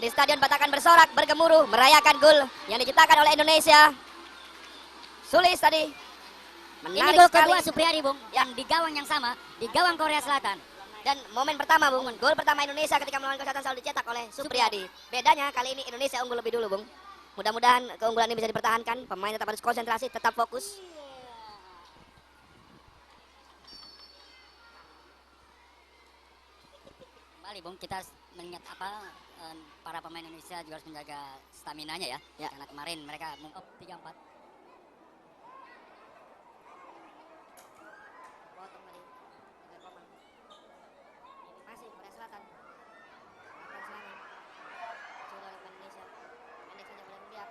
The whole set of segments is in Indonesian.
di Stadion Batakan bersorak, bergemuruh, merayakan gol yang diciptakan oleh Indonesia. Sulis tadi. Ini gol kedua Supriyadi, Bung, yang di gawang yang sama, di gawang Korea Selatan. Dan momen pertama, Bung, gol pertama Indonesia ketika melawan Korea Selatan selalu dicetak oleh Supriyadi. Bedanya kali ini Indonesia unggul lebih dulu, Bung. Mudah-mudahan keunggulan ini bisa dipertahankan. Pemain tetap harus konsentrasi, tetap fokus. Kembali, Bung, kita mengingat para pemain Indonesia juga harus menjaga stamina-nya ya. Karena kemarin mereka 3-4. Masih Korea Selatan. Akan serangan. Coba oleh Indonesia. Pendek saja boleh Rudiak.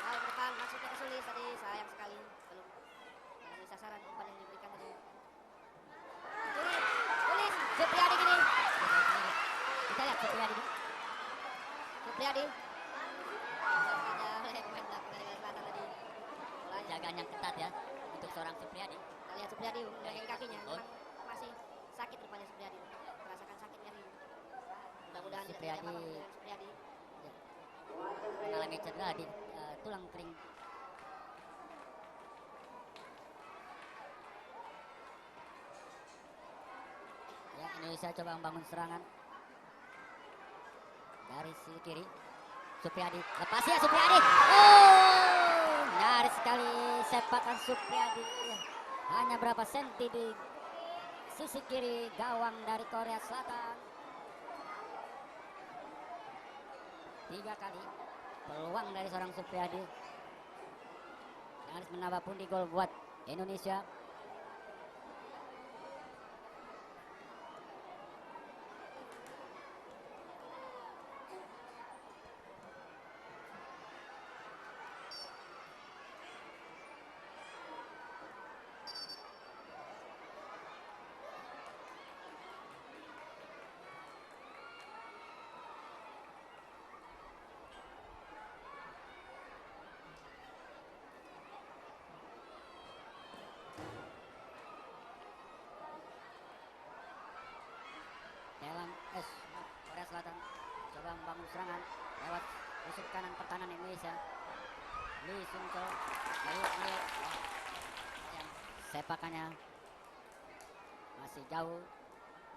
Lalu ke depan masuknya ke Sulis tadi, sayang sekali belum menemui sasaran umpan yang diberikan tadi. Sulis, Supriyadi gini. Kita lihat Supriyadi. Supriyadi. Saja oleh pemain belakang dari Korea Selatan tadi. Jagaan yang ketat ya untuk seorang Supriyadi. Kita lihat Supriyadi dari kakinya. Memang masih sakit rupanya Supriyadi. Merasakan sakit nyeri. Mudah-mudahan tidak terjadi apa-apa dengan Supriyadi. Mengalami cedera di tulang kering. Ya, Indonesia coba membangun serangan dari sisi kiri. Supriyadi, lepas ya Supriyadi. Oh, nyaris sekali sepakan Supriyadi. Ya, hanya berapa senti di sisi kiri gawang dari Korea Selatan. 3 kali peluang dari seorang Supriyadi. Nyaris menambah pundi gol buat Indonesia. Korea Selatan coba membangun serangan lewat musuh kanan pertahanan Indonesia. Lee Sung-chol, yang sepakannya masih jauh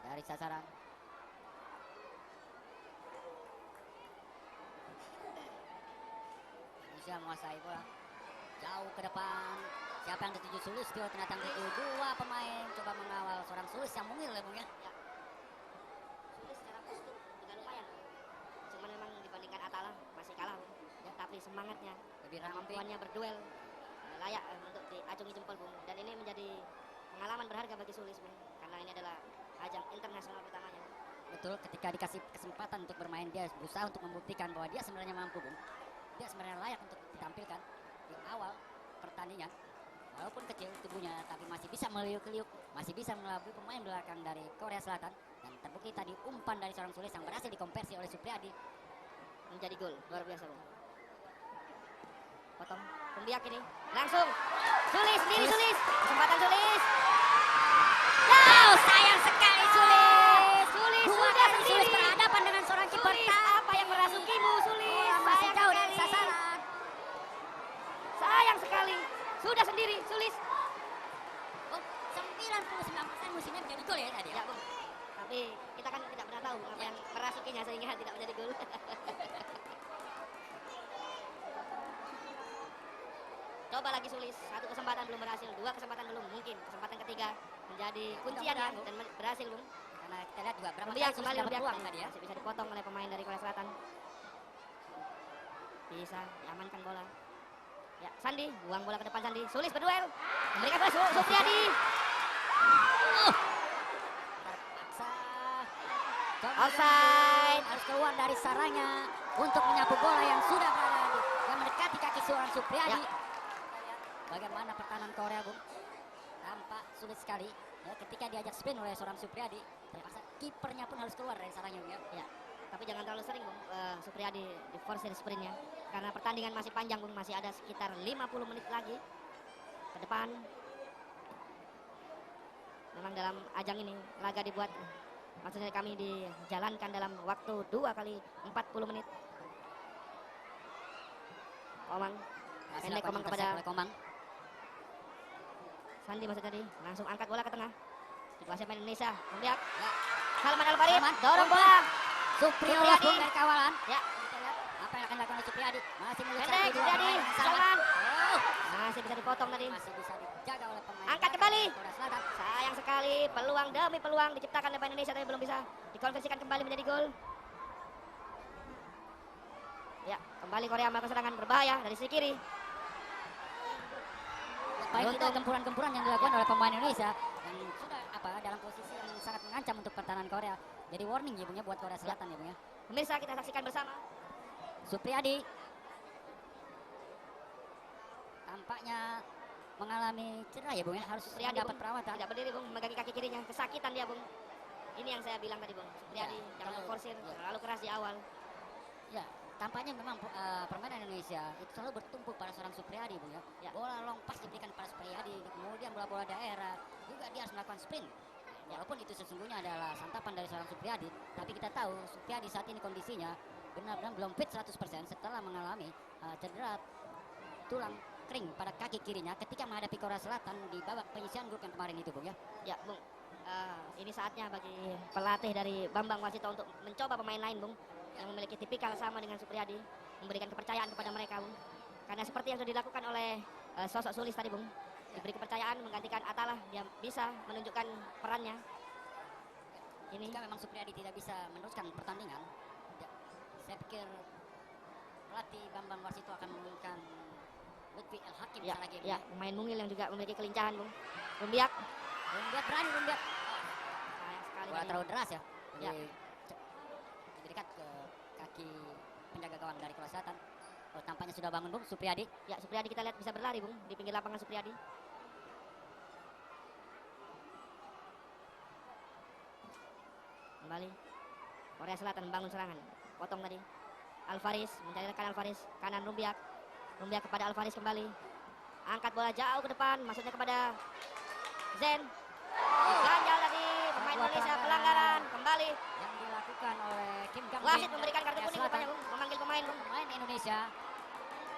dari sasaran. Indonesia menguasai bola jauh ke depan. Siapa yang dituju Sulis? Ternyata dituju 2 pemain coba mengawal seorang Sulis yang mungil ya, Bung ya. Tapi semangatnya, kemampuannya berduel layak untuk diacungi jempol, Bung. Dan ini menjadi pengalaman berharga bagi Sulis, Bung, karena ini adalah ajang internasional pertamanya. Betul, ketika dikasih kesempatan untuk bermain, dia berusaha untuk membuktikan bahwa dia sebenarnya mampu, Bung. Dia sebenarnya layak untuk ditampilkan di awal pertandingan. Walaupun kecil tubuhnya, tapi masih bisa meliuk-liuk, masih bisa mengelabui pemain belakang dari Korea Selatan. Dan terbukti tadi umpan dari seorang Sulis yang berhasil dikonversi oleh Supriyadi menjadi gol. Luar biasa, Bung. Potong Rudiak ini langsung Sulis sendiri. Sulis, kesempatan Sulis. Oh, sayang sekali Sulis. Sulis sudah Sulis berhadapan dengan seorang kiper. Apa yang merasukimu, Sulis? Masih jauh dari sasaran. Sayang sekali. Sudah sendiri Sulis. Oh, 99% musimnya menjadi gol ya tadi. Ya, Bung. Tapi kita kan tidak pernah tahu apa yang merasukinya sehingga tidak menjadi gol. Coba lagi Sulis, 1 kesempatan belum berhasil, 2 kesempatan belum, mungkin kesempatan ketiga menjadi kuncian ya, dan berhasil, Bung. Karena kita lihat juga berapa kali kembali peluang tadi ya. Masih bisa dipotong oleh pemain dari Korea Selatan. Bisa diamankan bola. Ya, Sandi, buang bola ke depan Sandi. Sulis berduel, memberikan bola Supriyadi. Terpaksa. Offside. Harus keluar dari sarangnya untuk menyapu bola yang sudah berada yang mendekati kaki seorang Supriyadi. Ya. Bagaimana pertahanan Korea, Bung? Tampak sulit sekali ya, ketika diajak spin oleh seorang Supriyadi. Terpaksa kipernya pun harus keluar dari sarangnya, Bung ya. Tapi jangan terlalu sering, Bung, Supriyadi di forsir sprintnya. Karena pertandingan masih panjang, Bung. Masih ada sekitar 50 menit lagi ke depan. Memang dalam ajang ini laga dibuat Maksudnya kami dijalankan dalam waktu 2 kali 40 menit. Komang, pendek Komang kepada oleh Komang. Sandi maksud tadi, langsung angkat bola ke tengah. Dikuasai pemain Indonesia. Rumbiak. Ya. Salman Al-Farid Salman, dorong bola. Supriyadi Supriyadi. dari kawalan. Ya, Kita lihat apa yang akan dilakukan oleh Supriyadi. Masih melihat pendek Supriyadi. Salman. Oh, Masih bisa dipotong tadi. masih bisa dijaga oleh pemain. Angkat belakang kembali. Korea Selatan. Sayang sekali, peluang demi peluang diciptakan oleh pemain Indonesia tapi belum bisa dikonversikan kembali menjadi gol. Ya, kembali Korea melakukan serangan berbahaya dari sisi kiri. Baik tidak gempuran-gempuran yang dilakukan oleh pemain Indonesia yang sudah dalam posisi yang sangat mengancam untuk pertahanan Korea. Jadi warning ya Bung ya buat Korea Selatan ya Bung ya. Pemirsa, kita saksikan bersama. Supriyadi tampaknya mengalami cedera ya Bung ya, harus Supriyadi dapat Bung, perawatan. tidak berdiri Bung, memegangi kaki kirinya, kesakitan dia Bung. Ini yang saya bilang tadi Bung, Supriyadi Ya, jangan terlalu- memforsir, ya. terlalu keras di awal. Ya, tampaknya memang permainan Indonesia itu selalu bertumpu pada seorang Supriyadi Bung ya. Ya. Bola long pass diberikan pada Supriyadi, kemudian bola-bola daerah juga dia harus melakukan sprint. Walaupun itu sesungguhnya adalah santapan dari seorang Supriyadi, tapi kita tahu Supriyadi saat ini kondisinya benar-benar belum fit 100% setelah mengalami cedera tulang kering pada kaki kirinya ketika menghadapi Korea Selatan di babak penyisihan grup yang kemarin itu Bung ya. Ya Bung, ini saatnya bagi pelatih dari Bambang Wasito untuk mencoba pemain lain Bung, yang memiliki tipikal sama dengan Supriyadi, memberikan kepercayaan kepada mereka Bung. Karena seperti yang sudah dilakukan oleh sosok Sulis tadi Bung, diberi kepercayaan menggantikan Atalah, dia bisa menunjukkan perannya. Ini Jika memang Supriyadi tidak bisa meneruskan pertandingan, saya pikir pelatih Bambang Warsito akan menggunakan Lutfi El Hakim ya, lagi. ya, pemain mungil yang juga memiliki kelincahan Bung. Rumbiak, Rumbiak berani Rumbiak. sayang sekali Bola tadi. terlalu deras ya. Ya. Jadi dekat ke kaki penjaga gawang dari Korea Selatan. Oh, tampaknya sudah bangun Bung Supriyadi. Ya, Supriyadi kita lihat bisa berlari Bung di pinggir lapangan Supriyadi. Kembali Korea Selatan membangun serangan. Potong tadi. Alvarez mencari rekan Alvarez, kanan Rumbiak. Rumbiak kepada Alvarez kembali. Angkat bola jauh ke depan, maksudnya kepada Zen. Ganjal tadi pemain Indonesia, pelanggaran kembali. Yang dilakukan oleh Kim Gang Wasit memberikan kartu Korea kuning Selatan. rupanya Bung, memanggil pemain Bung. Pemain Indonesia.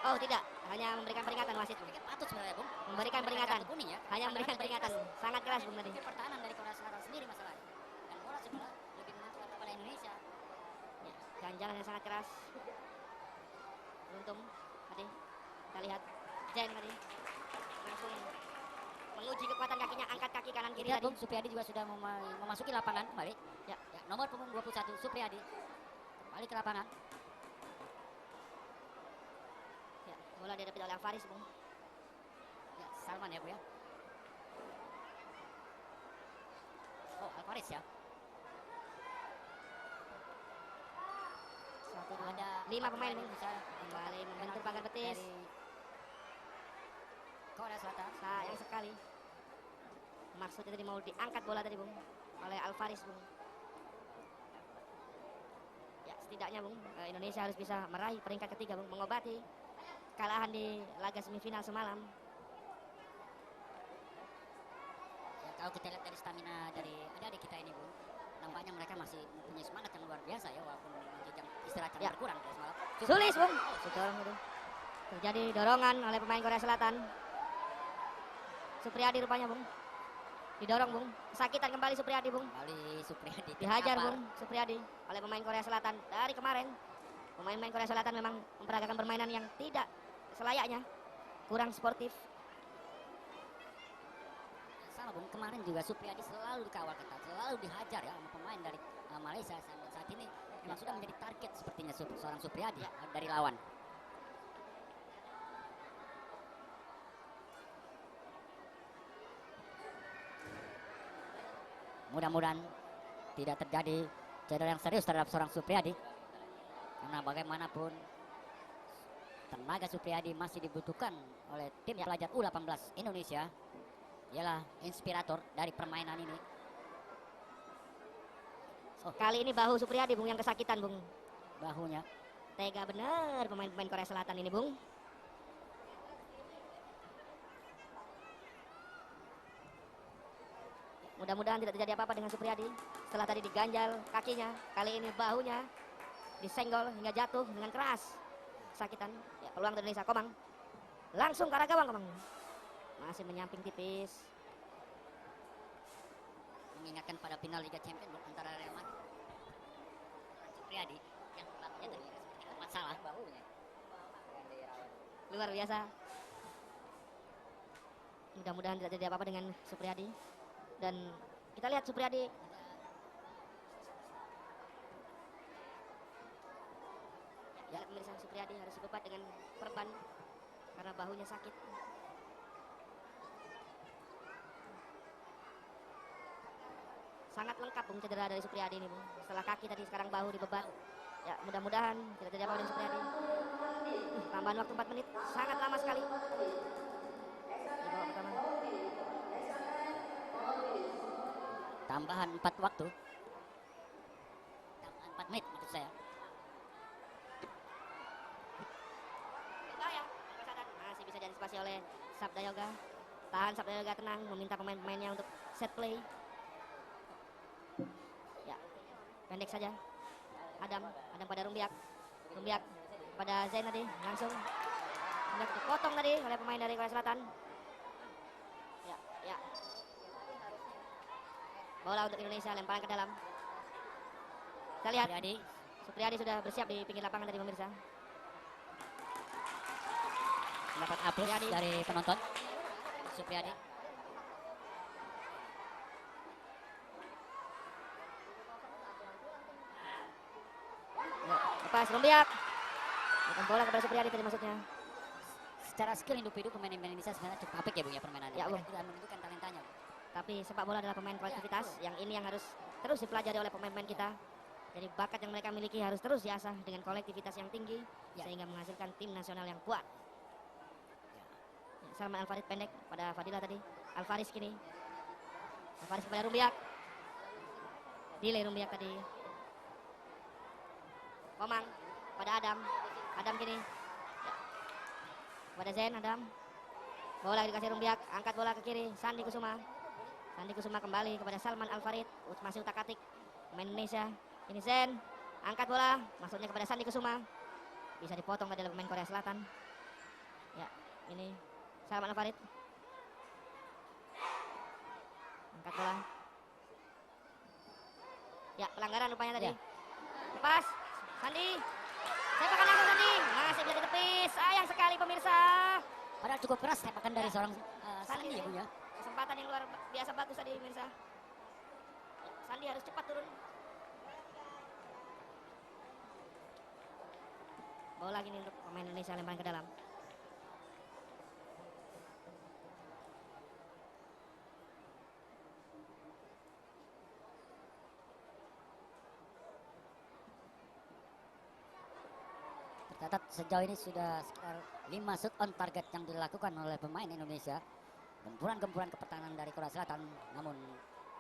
Oh tidak, hanya memberikan peringatan wasit. Pikir patut sebenarnya Bung. Memberikan peringatan. Kartu kuning ya. Hanya memberikan peringatan. Sangat keras Bung tadi. Pikir pertahanan dari Korea Selatan sendiri masalahnya. Dan bola sebenarnya lebih menguntungkan kepada Indonesia. Ya, ganjalan yang sangat keras. Beruntung tadi kita lihat Jen tadi langsung menguji kekuatan kakinya, angkat kaki kanan kiri Lihat tadi. Bung, Supriyadi juga sudah memasuki lapangan kembali. Ya. Ya, nomor punggung 21 Supriyadi kembali ke lapangan. Ya, bola dihadapi oleh Alvarez Bung. Ya, Salman ya Bu ya. Oh, Alvarez ya. 1, 2, Ada 5 pemain Bung. bisa Kembali membentur pagar betis. dari Korea Selatan. Sayang sekali. Maksudnya tadi mau diangkat bola tadi Bung oleh Alvarez Bung. Ya, setidaknya Bung, Indonesia harus bisa meraih peringkat ketiga Bung, mengobati kekalahan di laga semifinal semalam. Ya, kalau kita lihat dari stamina dari adik-adik kita ini Bung, nampaknya mereka masih mempunyai semangat yang luar biasa ya walaupun jenjang istirahat yang Ya. berkurang dari semalam. Sulis Bung, dorong tadi. Terjadi dorongan oleh pemain Korea Selatan. Supriyadi rupanya Bung, didorong Bung, kesakitan kembali Supriyadi Bung. Kembali Supriyadi Dihajar terkapar. Bung Supriyadi oleh pemain Korea Selatan dari kemarin. Pemain-pemain Korea Selatan memang memperagakan permainan yang tidak selayaknya, kurang sportif. Sama Bung, kemarin juga Supriyadi selalu dikawal ketat, selalu dihajar ya sama pemain dari Malaysia. Saat ini memang sudah menjadi target sepertinya seorang Supriyadi dari lawan. Mudah-mudahan tidak terjadi cedera yang serius terhadap seorang Supriyadi, karena bagaimanapun tenaga Supriyadi masih dibutuhkan oleh tim pelajar U18 Indonesia. Ialah inspirator dari permainan ini. Kali ini bahu Supriyadi Bung yang kesakitan Bung. Bahunya Tega bener pemain-pemain Korea Selatan ini Bung. Mudah-mudahan tidak terjadi apa-apa dengan Supriyadi. Setelah tadi diganjal kakinya, kali ini bahunya disenggol hingga jatuh dengan keras. Kesakitan. Ya, peluang untuk Indonesia. Komang. Langsung ke arah gawang Komang. Masih menyamping tipis. Mengingatkan pada final Liga Champions antara Real Madrid Supriyadi yang bahunya tadi seperti masalah bahunya. Luar biasa. Mudah-mudahan tidak terjadi apa-apa dengan Supriyadi. Dan kita lihat Supriyadi ya, pemirsa, Supriyadi harus bebat dengan perban karena bahunya sakit. Sangat lengkap Bung cedera dari Supriyadi ini Bung. Setelah kaki tadi sekarang bahu dibebat. Ya, mudah-mudahan tidak terjadi apa-apa dengan Supriyadi. Tambahan waktu 4 menit, sangat lama sekali. Di babak pertama. Tambahan 4 waktu. Tambahan 4 menit maksud saya. Berbahaya, kesadaran masih bisa diantisipasi oleh Sabdayoga. Tahan Sabdayoga, tenang, meminta pemain-pemainnya untuk set play. Ya, pendek saja. Adam pada Rumbiak pada Zain tadi, langsung Rumbiak dipotong tadi oleh pemain dari Korea Selatan. Ya. Bola untuk Indonesia, lemparan ke dalam. Kita lihat Supriyadi sudah bersiap di pinggir lapangan tadi pemirsa. Mendapat aplaus dari penonton. Supriyadi. Ya, lepas Rumbiak. Bukan bola kepada Supriyadi tadi maksudnya. Secara skill individu pemain Indonesia sebenarnya cukup apik ya Bung ya permainannya. Ya, Bung. Mereka sudah menunjukkan talentanya. Tapi sepak bola adalah pemain kolektivitas, yang ini yang harus terus dipelajari oleh pemain-pemain kita. Jadi bakat yang mereka miliki harus terus diasah dengan kolektivitas yang tinggi, sehingga menghasilkan tim nasional yang kuat. Ya, Salman Al-Farid pendek pada Fadila tadi. Alvaris kini. Alvaris kepada Rumbiak. Delay Rumbiak tadi. Komang pada Adam. Adam kini. Ya. Kepada Zain Adam. Bola dikasih Rumbiak, angkat bola ke kiri, Sandi Kusuma kembali kepada Salman Al-Farid, masih utak-atik pemain Indonesia. Ini Zen, angkat bola, masuknya kepada Sandi Kusuma, bisa dipotong oleh pemain Korea Selatan. Ya, ini Salman Al-Farid, angkat bola. Ya, pelanggaran rupanya tadi. Lepas, Sandi, sepakan langsung Sandi, masih bisa ditepis, sayang sekali pemirsa. Padahal cukup keras sepakan dari seorang Sandi ya Bung ya. Kesempatan yang luar biasa bagus tadi pemirsa. Sandi harus cepat turun. Bola gini untuk pemain Indonesia, lemparan ke dalam. Tercatat sejauh ini sudah sekitar 5 shoot on target yang dilakukan oleh pemain Indonesia. Gempuran-gempuran ke pertahanan dari Korea Selatan, namun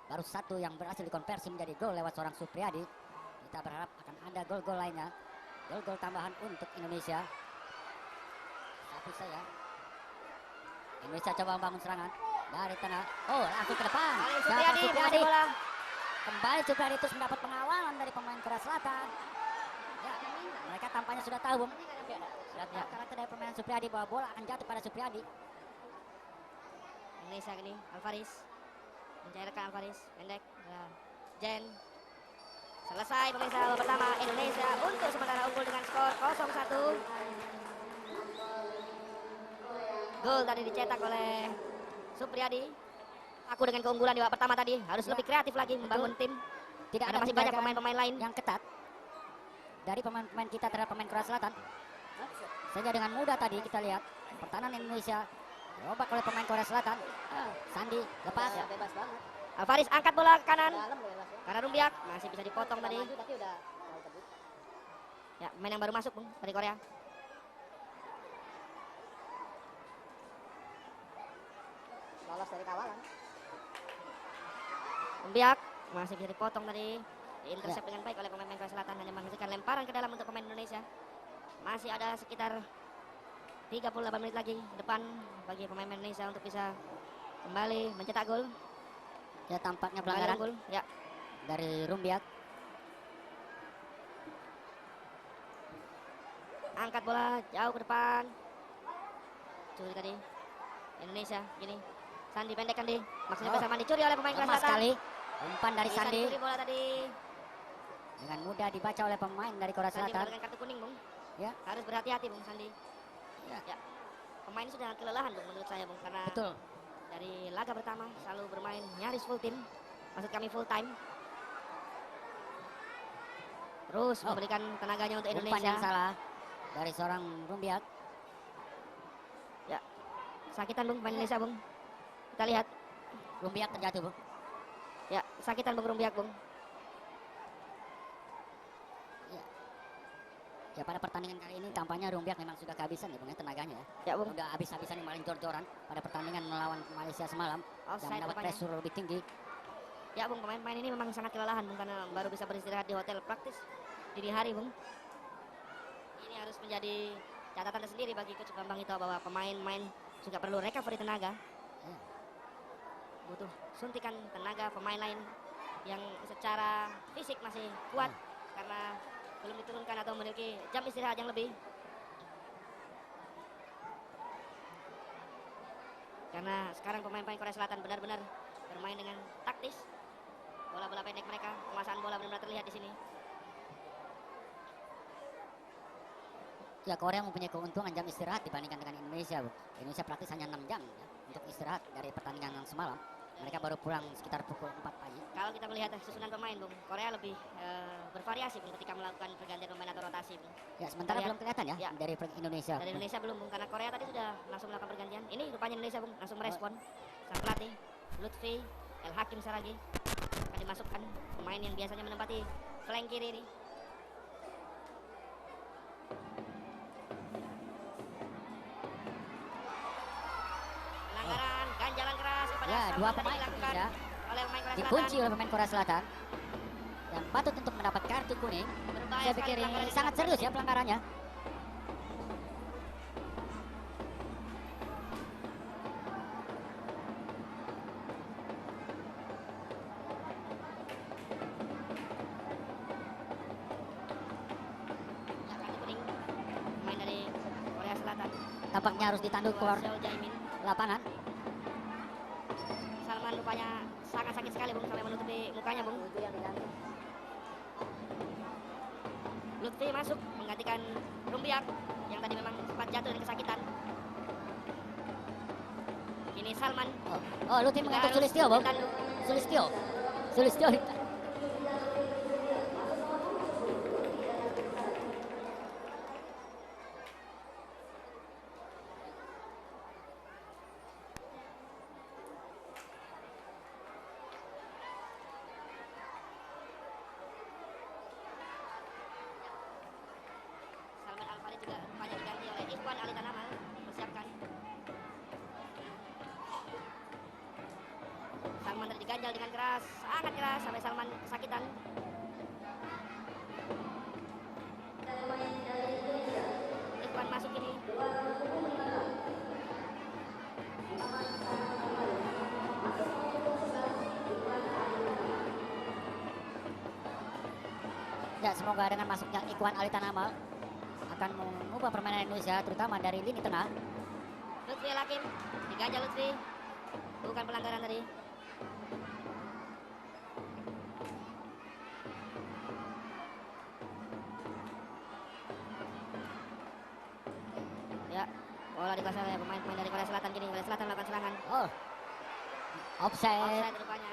baru satu yang berhasil dikonversi menjadi gol lewat seorang Supriyadi. Kita berharap akan ada gol-gol lainnya, gol-gol tambahan untuk Indonesia. Tapi saya Indonesia coba membangun serangan dari tengah. Oh, langsung ke depan. Supriyadi bola. Kembali Supriyadi terus mendapat pengawalan dari pemain Korea Selatan. Ya, mereka tampaknya sudah tahu, Bung. Sudah tahu karakter dari permainan Supriyadi bahwa bola akan jatuh pada Supriyadi. Indonesia ini Alvaris mencairkan Alvaris pendek ya. Jen selesai pemirsa babak pertama. Indonesia untuk sementara unggul dengan skor 0-1. Gol tadi dicetak oleh Supriyadi. Aku dengan keunggulan di babak pertama tadi harus lebih kreatif lagi membangun tim. Tidak ada masih banyak pemain-pemain lain yang ketat dari pemain-pemain kita terhadap pemain Korea Selatan. Sehingga dengan mudah tadi kita lihat pertahanan Indonesia dirobak oleh pemain Korea Selatan. Sandi lepas ya, bebas banget. Alvaris angkat bola ke kanan. Karena Rumbiak masih bisa dipotong tadi. Ya, pemain yang baru masuk Bung dari Korea. Lolos dari kawalan. Rumbiak masih bisa dipotong tadi. Diintersep dengan baik oleh pemain Korea Selatan, hanya menghasilkan lemparan ke dalam untuk pemain Indonesia. Masih ada sekitar 38 menit lagi depan bagi pemain Indonesia untuk bisa kembali mencetak gol. Ya tampaknya Kembali pelanggaran unggul. Ya, dari Rumbiak. angkat bola jauh ke depan. Curi tadi. Indonesia gini. Sandi pendekkan di. Maksudnya Oh. bersamaan dicuri oleh pemain Korea Lemah Selatan. sekali. Umpan dari Bisa Sandi. dicuri bola tadi. Dengan mudah dibaca oleh pemain dari Korea Sandi Selatan. mendapatkan kartu kuning, Bung. Ya. Harus berhati-hati, Bung Sandi. Ya. Ya. Pemain sudah kelelahan, Bung, menurut saya, Bung, karena Betul. dari laga pertama selalu bermain nyaris full tim. Maksud kami full time. Terus Oh. memberikan tenaganya untuk Umpan Indonesia. yang salah dari seorang Rumbiak. Sakitan, Bung, pemain Indonesia, Bung. Kita lihat. Rumbiak terjatuh, Bung. Ya, sakitan Bung Rumbiak, Bung. Ya pada pertandingan kali ini tampaknya Rumbiak memang sudah kehabisan ya Bung ya tenaganya ya. Ya, Bung. Udah habis-habisan yang main jor-joran pada pertandingan melawan Malaysia semalam. Dan Offside mendapat rupanya. pressure lebih tinggi. Ya, Bung, pemain-pemain ini memang sangat kelelahan, Bung, karena baru bisa beristirahat di hotel praktis dini hari, Bung. Ini harus menjadi catatan tersendiri bagi Coach Bambang Ito bahwa pemain-pemain juga perlu recovery tenaga. Ya. Butuh suntikan tenaga pemain lain yang secara fisik masih kuat karena belum diturunkan atau memiliki jam istirahat yang lebih. Karena sekarang pemain-pemain Korea Selatan benar-benar bermain dengan taktis. Bola-bola pendek mereka, penguasaan bola benar-benar terlihat di sini. Ya Korea mempunyai keuntungan jam istirahat dibandingkan dengan Indonesia. Bung. Indonesia praktis hanya 6 jam ya, untuk istirahat dari pertandingan yang semalam. Mereka baru pulang sekitar pukul 4 pagi. Kalau kita melihat susunan pemain, Bung, Korea lebih bervariasi, Bung, ketika melakukan pergantian pemain atau rotasi, Bung. Ya sementara Lihat. belum kelihatan ya, Ya. dari Indonesia. Dari Indonesia belum, Bung, karena Korea tadi sudah langsung melakukan pergantian. Ini rupanya Indonesia, Bung, langsung merespon. Sang pelatih Lutfi El Hakim Saragi akan dimasukkan pemain yang biasanya menempati flank kiri ini. Pelanggaran ganjalan keras kepada Ya, Salman dua tadi pemain dilakukan Indonesia oleh pemain Korea dikunci Selatan. oleh pemain Korea Selatan. Dan patut untuk mendapat kartu kuning. Berbahaya Saya sekali pikir pelanggaran ini yang sangat dilakukan serius ini. ya pelanggarannya. Ya, kartu kuning pemain dari Korea Selatan. Tampaknya harus ditandu keluar Seo Jae-min. lapangan. Salman rupanya sangat sakit sekali, Bung, sampai menutupi mukanya, Bung. Lutfi masuk menggantikan Rumbiak yang tadi memang sempat jatuh dan kesakitan. Ini Salman. Oh, Lutfi juga mengatur harus Sulistyo, Bung. ditandu. Sulistyo. Salman Al-Farid juga rupanya diganti oleh Ikhwan Ali Tanamal. Persiapkan. Salman tadi diganjal dengan keras, sangat keras sampai Salman kesakitan. Ikhwan masuk ini. Ya, semoga dengan masuknya Ikhwan Ali Tanamal akan mengubah permainan Indonesia terutama dari lini tengah. Lutfi El Hakim diganjal Lutfi. Bukan pelanggaran tadi. Ya, bola dikuasai oleh pemain-pemain dari Korea Selatan gini. Korea Selatan melakukan serangan. Oh. Offside. Offside rupanya.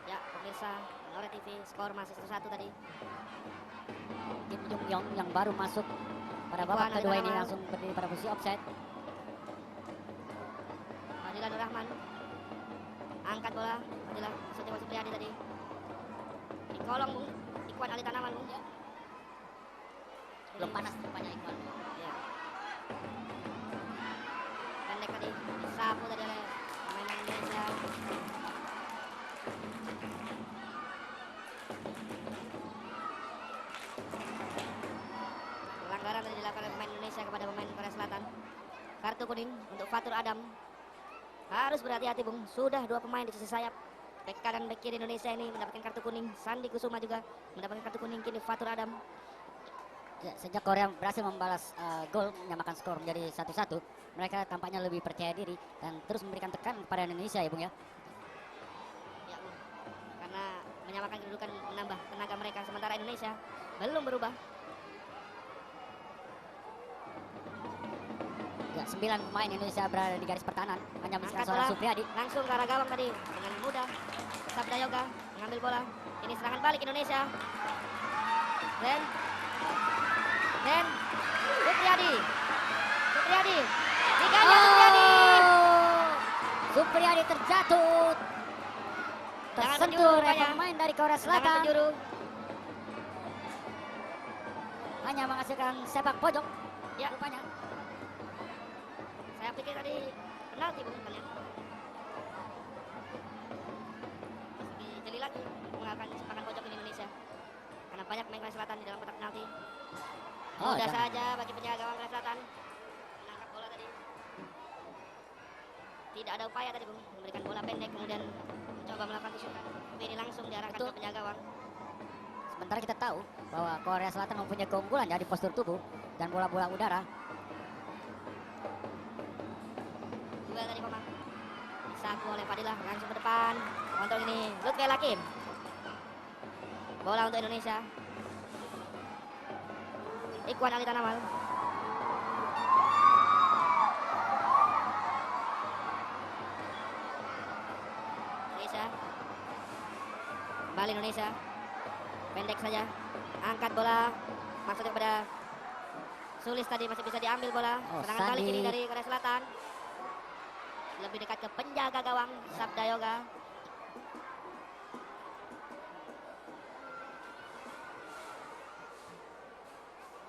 Ya, pemirsa Nore TV, skor masih 1-1 tadi. Kim Jung Yong yang baru masuk pada Ikhwan babak Ali kedua ini Tanamal. langsung berdiri pada posisi offside. Fadila Nur Rahman angkat bola. Fadila Suti Supriyadi tadi dikolong, Bung. Ikhwan Ali Tanamal, Bung. Ya. Belum panas rupanya Ikhwan. Ya. Pendek tadi disapu tadi oleh pemain Indonesia. Pelanggaran tadi dilakukan oleh pemain Indonesia kepada pemain Korea Selatan. Kartu kuning untuk Fatur Adam. Harus berhati-hati Bung. Sudah 2 pemain di sisi sayap. Bek kanan, bek kiri Indonesia ini mendapatkan kartu kuning. Sandi Kusuma juga mendapatkan kartu kuning. Kini Fatur Adam. Ya, sejak Korea berhasil membalas gol menyamakan skor menjadi 1-1, mereka tampaknya lebih percaya diri dan terus memberikan tekanan kepada Indonesia ya Bung ya. Ya Bung. Karena menyamakan kedudukan menambah tenaga mereka. Sementara Indonesia belum berubah. Ya, 9 pemain Indonesia berada di garis pertahanan, hanya menyisakan Angkat seorang bola. Supriyadi. Langsung ke arah gawang tadi. Dengan mudah. Sabda Yoga mengambil bola. Ini serangan balik Indonesia. Dan Supriyadi. Tiganya Supriyadi. Supriyadi terjatuh. Jangan Tersentuh penjuru oleh rupanya. pemain dari Korea Tendangan Selatan. penjuru. Hanya menghasilkan sepak pojok. Ya. Rupanya. Saya pikir tadi penalti Bung kan ya. Lebih jeli lagi mengalahkan sepakan pojok ini Indonesia. Karena banyak pemain Korea Selatan di dalam kotak penalti. Oh, Mudah jangan. saja bagi penjaga gawang Korea Selatan menangkap bola tadi. Tidak ada upaya tadi Bung, memberikan bola pendek kemudian mencoba melakukan tusukan. Tapi ini langsung diarahkan Betul. ke penjaga gawang. Sementara kita tahu bahwa Korea Selatan mempunyai keunggulan dari postur tubuh dan bola-bola udara. Duel tadi Komang. Disaku oleh Fadilah langsung ke depan. Kontrol ini Lutfi Hakim. Bola untuk Indonesia. Ikhwan Ali Tanamal. Indonesia. Kembali Indonesia. Pendek saja. Angkat bola. Maksudnya kepada Sulis tadi masih bisa diambil bola. Oh, Serangan balik Sandi. ini dari Korea Selatan. Lebih dekat ke penjaga gawang Sabda Yoga.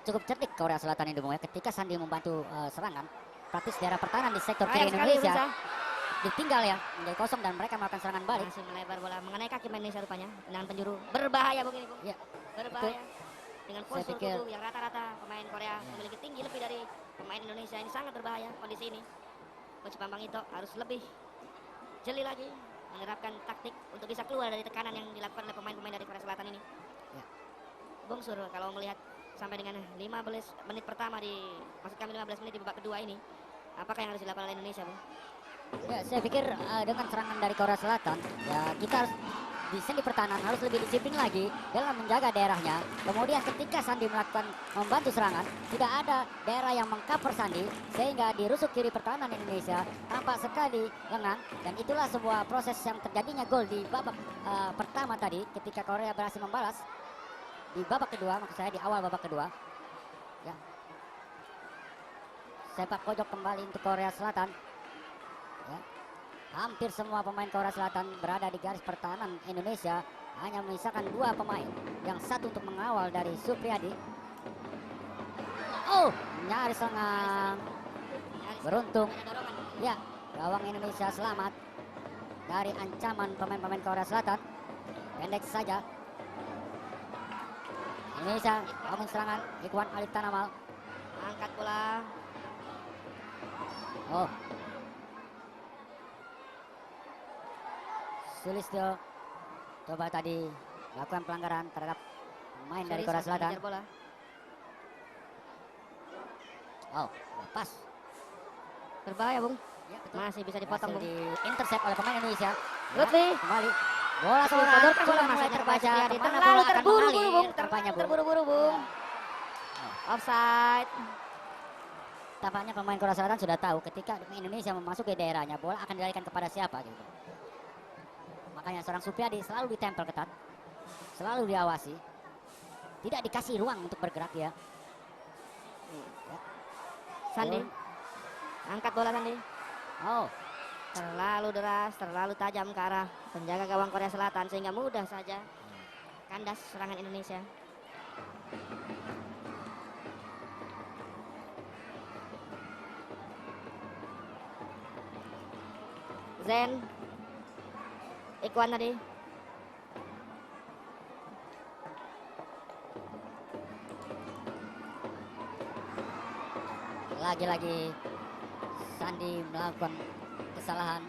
Cukup cerdik Korea Selatan ini Bung ya. Ketika Sandi membantu serangan, praktis daerah pertahanan di sektor Sayang kiri sekali Indonesia pemirsa. ditinggal ya menjadi kosong dan mereka melakukan serangan balik. Masih melebar bola mengenai kaki pemain Indonesia rupanya. Tendangan penjuru. Berbahaya Bung ini Bung. Ya, Berbahaya. Dengan Saya postur pikir- tubuh yang rata-rata pemain Korea memiliki tinggi lebih dari pemain Indonesia. Ini sangat berbahaya kondisi ini. Coach Bambang Ito harus lebih jeli lagi menerapkan taktik untuk bisa keluar dari tekanan yang dilakukan oleh pemain-pemain dari Korea Selatan ini. Ya. Bung Sur, kalau melihat sampai dengan 15 menit pertama maksud kami 15 menit di babak kedua ini, apakah yang harus dilakukan oleh Indonesia, Bung? ya saya pikir dengan serangan dari Korea Selatan, ya kita harus di seni pertahanan harus lebih disiplin lagi dalam menjaga daerahnya. Kemudian ketika Sandi membantu serangan, tidak ada daerah yang mengcover Sandi sehingga di rusuk kiri pertahanan Indonesia tampak sekali lengang dan itulah sebuah proses yang terjadinya gol di babak pertama tadi ketika Korea berhasil membalas di babak kedua, maksud saya di awal babak kedua. Ya. Sepak pojok kembali untuk Korea Selatan. Ya. Hampir semua pemain Korea Selatan berada di garis pertahanan Indonesia, hanya menyisakan 2 pemain, yang satu untuk mengawal dari Supriyadi. Oh, nyaris lengang. Beruntung, Ada dorongan. ya, gawang Indonesia selamat dari ancaman pemain-pemain Korea Selatan. Pendek saja. Indonesia bangun serangan, Ikhwan Ali Tanamal. Angkat bola. Oh, Sulistyo coba tadi melakukan pelanggaran terhadap pemain dari Sulis Korea masih Selatan. mengejar bola. Oh, lepas. Berbahaya, Bung. Ya, betul. Masih bisa dipotong, Berhasil Bung. di intercept oleh pemain Indonesia. Lutfi. Ya, kembali. Bola seorang Sodorkan bola sudah mulai masuknya terbaca. kepada Supriyadi. Kemana Terlalu bola akan terburu-buru, mengalir? Bung. Tampaknya, Terlalu Bung. terburu-buru, Bung. Offside. Tampaknya pemain Korea Selatan sudah tahu ketika Indonesia memasuki daerahnya, bola akan dilarikan kepada siapa gitu. Makanya seorang Supriyadi selalu ditempel ketat, selalu diawasi, tidak dikasih ruang untuk bergerak ya. Sandi. Angkat bola Sandi. Oh, Terlalu deras, terlalu tajam ke arah penjaga gawang Korea Selatan sehingga mudah saja kandas serangan Indonesia. Zen. Ikhwan tadi. lagi-lagi Sandi melakukan kesalahan.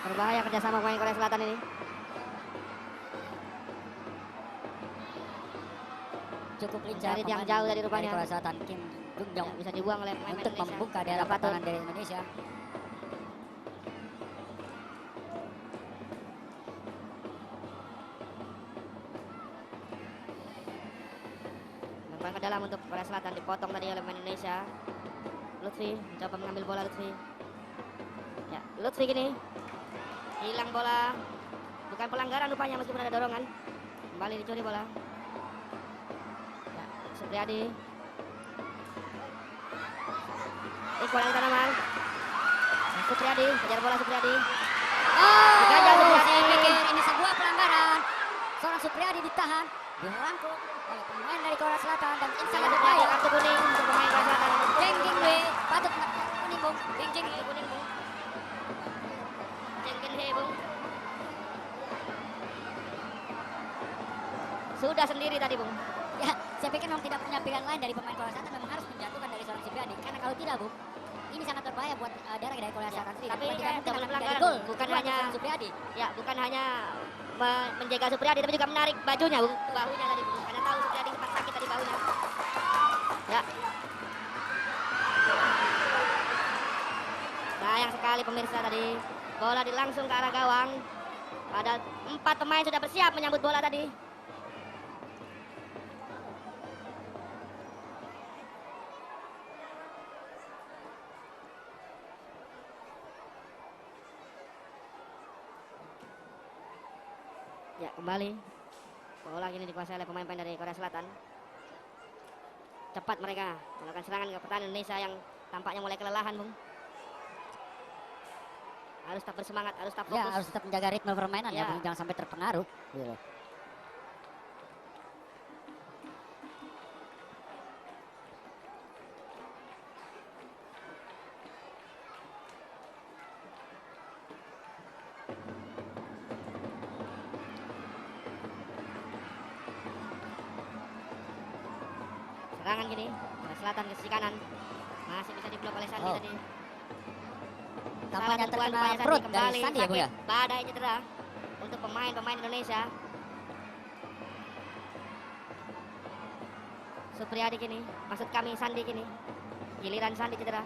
Berbahaya kerjasama pemain Korea Selatan ini. Cukup lincah Dari tiang pemain jauh tadi rupanya. Korea Selatan Kim Jung Yong Bisa dibuang oleh pemain untuk Indonesia. membuka daerah Fatur. pertahanan dari Indonesia. Membuang ke dalam untuk Korea Selatan, dipotong tadi oleh pemain Indonesia. Lutfi mencoba mengambil bola Lutfi. Ya, Lutfi gini. Hilang bola. Bukan pelanggaran rupanya meskipun ada dorongan. Kembali dicuri bola. Ya, Supriyadi. Iqbal Ali Tanaman. Supriyadi, kejar bola Supriyadi. Oh, Diganjal Supriyadi. saya pikir ini sebuah pelanggaran. Seorang Supriyadi ditahan, dirangkul oleh pemain dari Korea Selatan dan ini sangat Sangat berbahaya. kartu kuning untuk pemain Korea Selatan. Beng Jingwei patut mendapat kuning, Bung. Beng Jingwei. Kartu kuning, Bung. Cheng Ken-he, Bung. Sudah sendiri tadi, Bung. Ya, saya pikir memang tidak punya pilihan lain dari pemain Korea Selatan, memang harus menjatuhkan dari seorang Supriyadi. Karena kalau tidak, Bung, ini sangat berbahaya buat daerah dari Korea Selatan sendiri. Tapi Dan tidak kayak mungkin double akan menjadi pelanggaran, gol. bukan Buat hanya seorang Supriyadi. Ya, bukan hanya menjaga Supriyadi tapi juga menarik bajunya, Bung. Bahunya tadi, Bung. Karena tahu Supriyadi sempat sakit tadi bahunya. Ya. Sayang sekali pemirsa tadi. Bola langsung ke arah gawang. Padahal 4 pemain sudah bersiap menyambut bola tadi. Ya, kembali. Bola kini dikuasai oleh pemain-pemain dari Korea Selatan. Cepat mereka melakukan serangan ke pertahanan Indonesia yang tampaknya mulai kelelahan, Bung. Harus tetap bersemangat, harus tetap fokus. Ya, harus tetap menjaga ritme permainan ya, Ya. Bung. Jangan sampai terpengaruh. Gitu. Serangan gini, Korea Selatan ke sisi kanan. Masih bisa diblok oleh Sandi Oh. tadi. Tampaknya Salah tentuan terkena rupanya perut kembali dari Sandi ya, Bung, ya? sakit, badai cedera untuk pemain-pemain Indonesia. Supriyadi kini, maksud kami Sandi kini. Giliran Sandi cedera.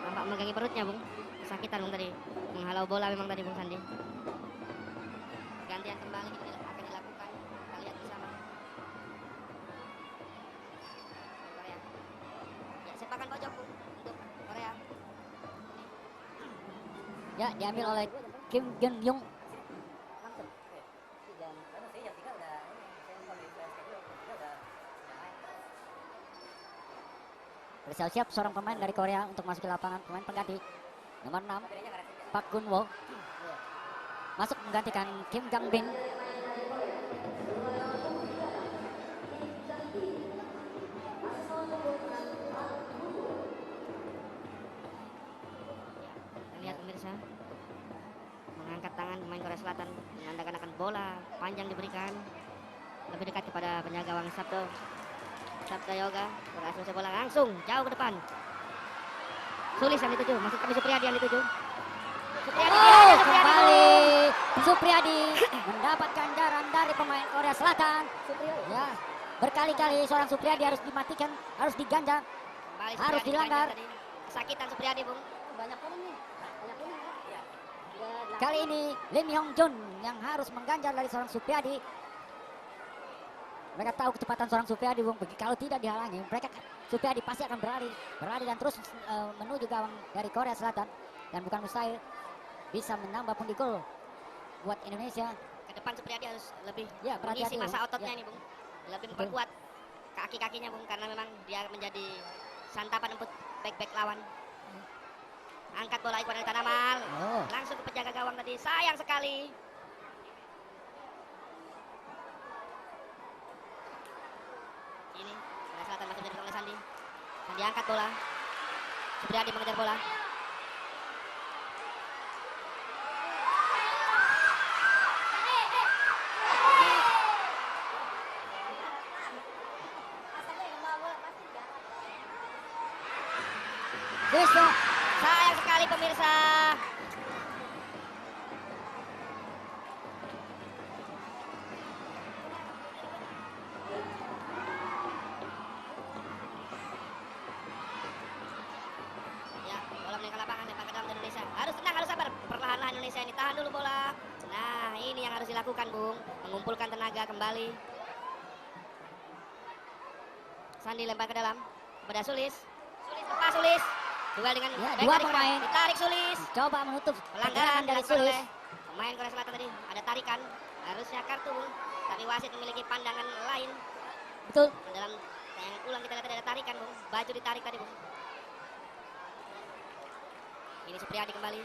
Nampak memegangi perutnya, Bung. Kesakitan, Bung, tadi. Menghalau bola memang tadi, Bung Sandi. Gantian kembali ini akan dilakukan. Kita lihat bersama. Korea. Ya, sepakan pojok, Bung, untuk Korea. Ya, diambil oleh Kim Jung Yong. Bersiap-siap seorang pemain dari Korea untuk masuk ke lapangan, pemain pengganti nomor 6 Park Gun Wo masuk menggantikan Kim Gang Bin. Kita lihat pemirsa, mengangkat tangan pemain Korea Selatan menandakan akan bola panjang diberikan lebih dekat kepada penjaga gawang Sabda Yoga. Berhasil usai bola langsung jauh ke depan. Sulis yang dituju, maksud kami Supriyadi yang dituju. Supriyadi, dia Oh, aja Supriyadi. kembali Supriyadi mendapatkan ganjaran dari pemain Korea Selatan. Ya, berkali-kali seorang Supriyadi harus dimatikan, harus diganjar. Kembali Harus Supriyadi dilanggar. tadi. Kesakitan Supriyadi, Bung. Banyak kuning nih. Banyak kuning. Kali ini Lim Hyong Jun yang harus mengganjar dari seorang Supriyadi. Mereka tahu kecepatan seorang Supriyadi, Bung. Kalau tidak dihalangi, mereka Supriyadi pasti akan berlari dan terus menuju gawang dari Korea Selatan, dan bukan mustahil bisa menambah pundi gol buat Indonesia. Ke depan Supriyadi harus lebih Ya, mengisi berhati-hati, masa Bung. ototnya Ya. ini, Bung. Lebih Betul. memperkuat kaki-kakinya, Bung, karena memang dia menjadi santapan untuk back-back lawan. Angkat bola Ikhwan Ali Tanamal. Oh. Langsung ke penjaga gawang tadi. Sayang sekali. Ini Korea Selatan masih menjadi oleh Sandi. Sandi angkat bola. Supriyadi mengejar bola. Bisa. Sayang sekali pemirsa. Ya, bola meninggal lapangan, lempar ke dalam Indonesia. Harus tenang, harus sabar. Perlahan-lahan Indonesia ini tahan dulu bola. Nah, ini yang harus dilakukan, Bung. Mengumpulkan tenaga kembali. Sandi lempar ke dalam kepada Sulis. Sulis lepas Sulis. Duel dengan Ya, back dua dari pemain. kanan. Ditarik Sulis. Coba menutup Pelanggaran pergerakan dari dilakukan Sulis. oleh pemain Korea Selatan tadi. Ada tarikan. Harusnya kartu, Bung. Tapi wasit memiliki pandangan lain. Betul. Dalam tayangan ulang kita lihat ada tarikan, Bung. Baju ditarik tadi, Bung. Ini Supriyadi kembali.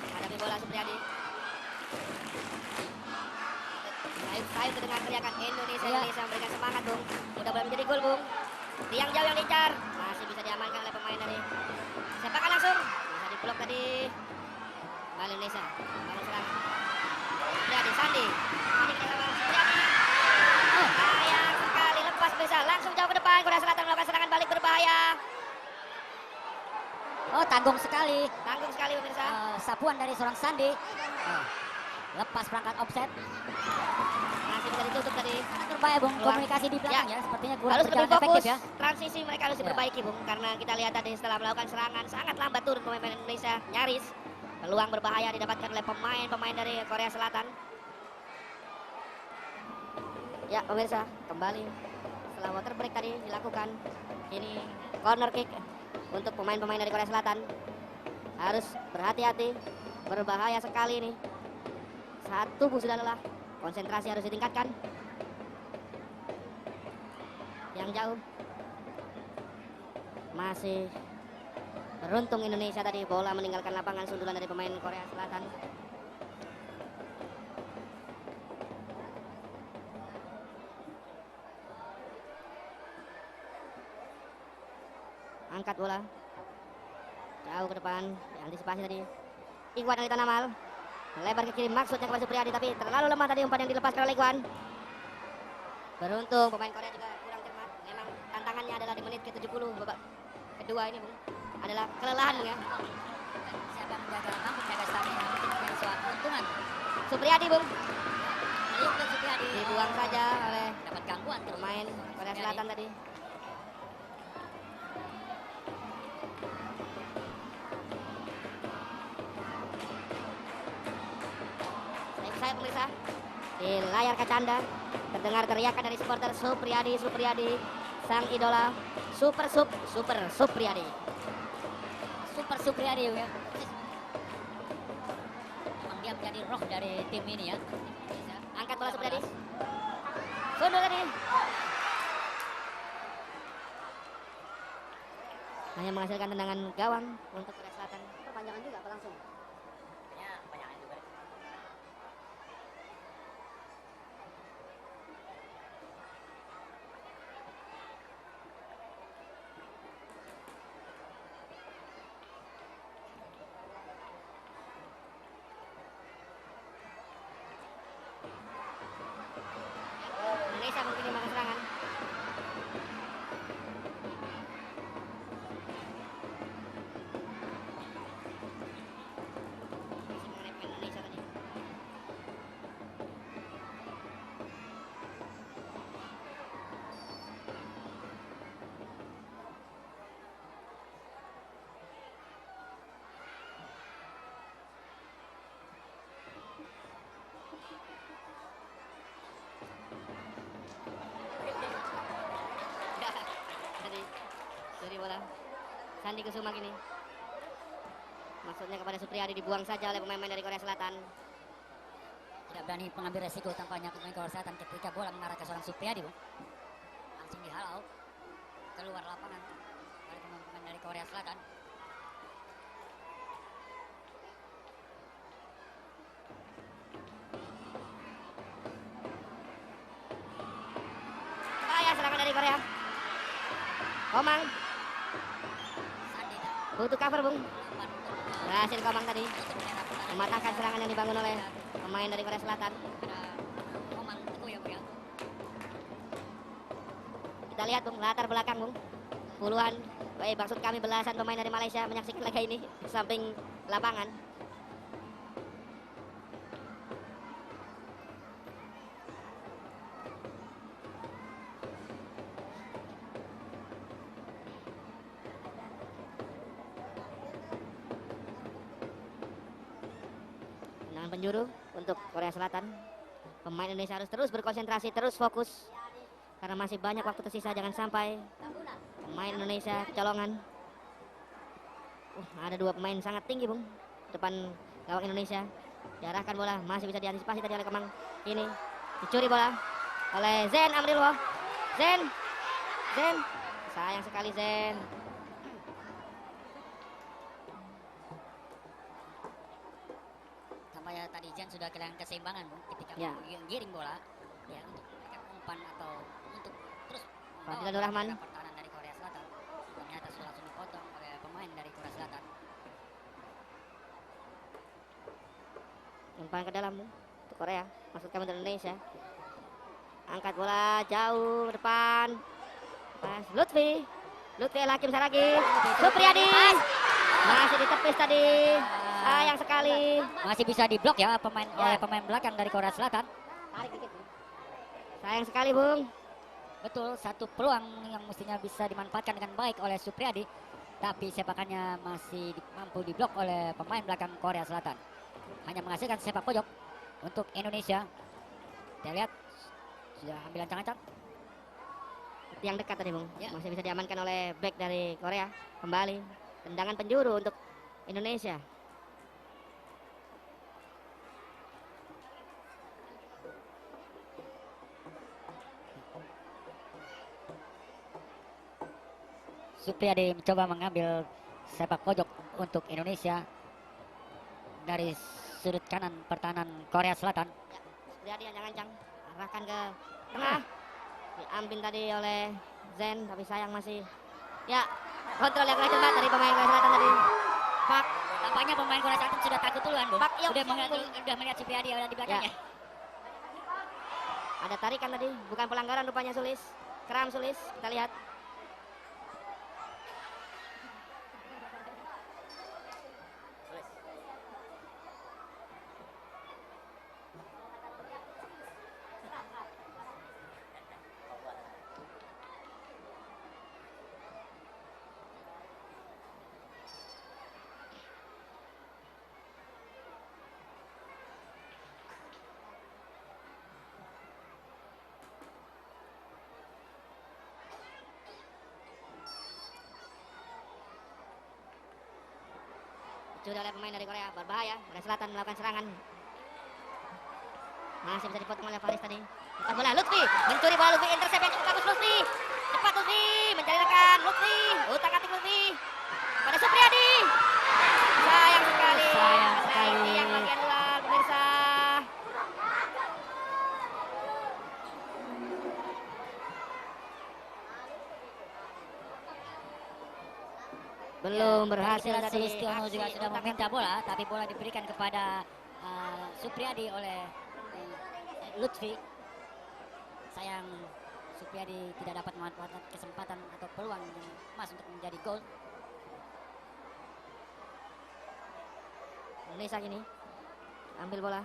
Hadapi bola Supriyadi. Saya terdengar teriakan Indonesia, Iya. Indonesia memberikan semangat, Bung. Mudah-mudahan menjadi gol, Bung. Tiang jauh yang diincar. Masih bisa diamankan oleh pemain dari sepakan langsung. Bisa diblok tadi. Kembali Indonesia. Bangun serangan. Supriyadi, Sandi. Sandi kita sama Supriyadi. Sayang sekali lepas bisa langsung jauh ke depan. Korea Selatan melakukan serangan balik berbahaya. Oh, tanggung sekali. Tanggung sekali pemirsa. Sapuan dari seorang Sandi. Oh, lepas perangkat offset. Masih bisa ditutup tadi. Sangat berbahaya, Bung. Peluang. Komunikasi di belakang ya, sepertinya kurang Harus lebih berjalan fokus. efektif ya. Transisi mereka harus Ya. diperbaiki, Bung. Karena kita lihat tadi setelah melakukan serangan sangat lambat turun pemain Indonesia. Nyaris. Peluang berbahaya didapatkan oleh pemain-pemain dari Korea Selatan. Ya, pemirsa, kembali setelah water break tadi dilakukan. Ini corner kick untuk pemain-pemain dari Korea Selatan. Harus berhati-hati. Berbahaya sekali ini. Saat tubuh sudah lelah, konsentrasi harus ditingkatkan. Yang jauh masih beruntung Indonesia tadi, bola meninggalkan lapangan, sundulan dari pemain Korea Selatan. Angkat bola jauh ke depan, antisipasi tadi Ikhwan Ali Tanamal lebar ke kiri, maksudnya kepada Supriyadi, tapi terlalu lemah tadi umpan yang dilepaskan oleh Ikhwan. Beruntung pemain Korea juga kurang cermat. Memang tantangannya adalah di menit ke-70 babak kedua ini, Bung, adalah kelelahan, Bung, ya. Siapa yang mampu menjaga stamina dari suatu keuntungan. Supriyadi, Bung, Meliuk dan Supriyadi. dibuang saja oleh Dapat gangguan terus. pemain Korea Selatan tadi. Saya pemirsa, di layar kaca Anda terdengar teriakan dari supporter Supriyadi, sang idola Super Supriyadi. Super Supriyadi ya. Memang dia menjadi roh dari tim ini ya. Angkat bola Supriyadi. Sundul tadi. Hanya menghasilkan tendangan gawang untuk Korea Selatan. Perpanjangan juga apa langsung? Ya, kebanyakan juga. Indonesia mungkin dimakan serangan. Masih mengenai pemain Indonesia tadi. Dari bola Sandi Kusuma gini. Maksudnya kepada Supriyadi, dibuang saja oleh pemain-pemain dari Korea Selatan. Tidak berani mengambil resiko tampaknya pemain Korea Selatan ketika bola mengarah ke seorang Supriyadi, Bung. Langsung dihalau keluar lapangan oleh pemain dari Korea Selatan. Bahaya serangan dari Korea. Komang Sandi butuh cover Bung. umpan untuk Berhasil Komang tadi menutup daerah pertahanan. mematahkan serangan yang dibangun oleh pemain dari Korea Selatan. Ada Komang Teguh ya, Bung ya. Kita lihat Bung, latar belakang Bung. Puluhan, maksud kami belasan pemain dari Malaysia menyaksikan laga ini di samping lapangan. Tendangan penjuru untuk Korea Selatan. Pemain Indonesia harus terus berkonsentrasi, terus fokus. Karena masih banyak waktu tersisa, jangan sampai pemain Indonesia kecolongan. Ada dua pemain sangat tinggi Bung depan gawang Indonesia. Diarahkan bola, masih bisa diantisipasi tadi oleh Komang. Ini dicuri bola oleh Zen Amrilwo. Zen, sayang sekali Zen. Tampaknya tadi Jan sudah kehilangan keseimbangan Bung, ketika Ya. menggiring bola ya untuk memberikan umpan atau untuk terus Fadila Nur Rahman. daerah pertahanan dari Korea Selatan. Ternyata sudah langsung dipotong oleh pemain dari Korea Selatan. Umpan ke dalam Bung, untuk Korea, maksud kami untuk Indonesia. Angkat bola jauh depan. Pas Lutfi El Hakim Saragi. Supriyadi masih ditepis tadi. Sayang sekali. Masih bisa diblok ya oleh pemain belakang dari Korea Selatan. Tarik dikit. Sayang sekali Bung. Betul, satu peluang yang mestinya bisa dimanfaatkan dengan baik oleh Supriyadi, tapi sepakannya masih mampu diblok oleh pemain belakang Korea Selatan. Hanya menghasilkan sepak pojok untuk Indonesia. Kita lihat sudah ambil ancang-ancang. Yang dekat tadi Bung. Ya. Masih bisa diamankan oleh back dari Korea. Kembali tendangan penjuru untuk Indonesia. Supriyadi mencoba mengambil sepak pojok untuk Indonesia dari sudut kanan pertahanan Korea Selatan. Supriyadi ancang-ancang. Arahkan ke tengah. Diambil tadi oleh Zen, tapi sayang masih. Ya, kontrol yang kurang cepat dari pemain Korea Selatan tadi. Pak, Tampaknya pemain Korea Selatan sudah takut duluan, Bung. Pak Yok Sudah melihat Supriyadi ada di belakangnya. ada tarikan tadi, bukan pelanggaran rupanya Sulis. Kram Sulis, kita lihat. Sudah oleh pemain dari Korea, berbahaya. Korea Selatan melakukan serangan. Masih bisa dipotong oleh Faris tadi. Lepas bola Lutfi, mencuri bola Lutfi, intercept yang cukup bagus Lutfi. Cepat Lutfi, mencari rekan Lutfi. Utak-atik Lutfi. Pada Supriyadi. Sayang sekali. Sayang sekali. Yang bagian luar pemirsa. Belum berhasil Kita lihat tadi. Sulistiono juga Aksi sudah utak-atik. meminta bola, tapi bola diberikan kepada Supriyadi oleh Lutfi. Sayang Supriyadi tidak dapat memanfaatkan kesempatan atau peluang yang emas untuk menjadi gol. Indonesia kini ambil bola.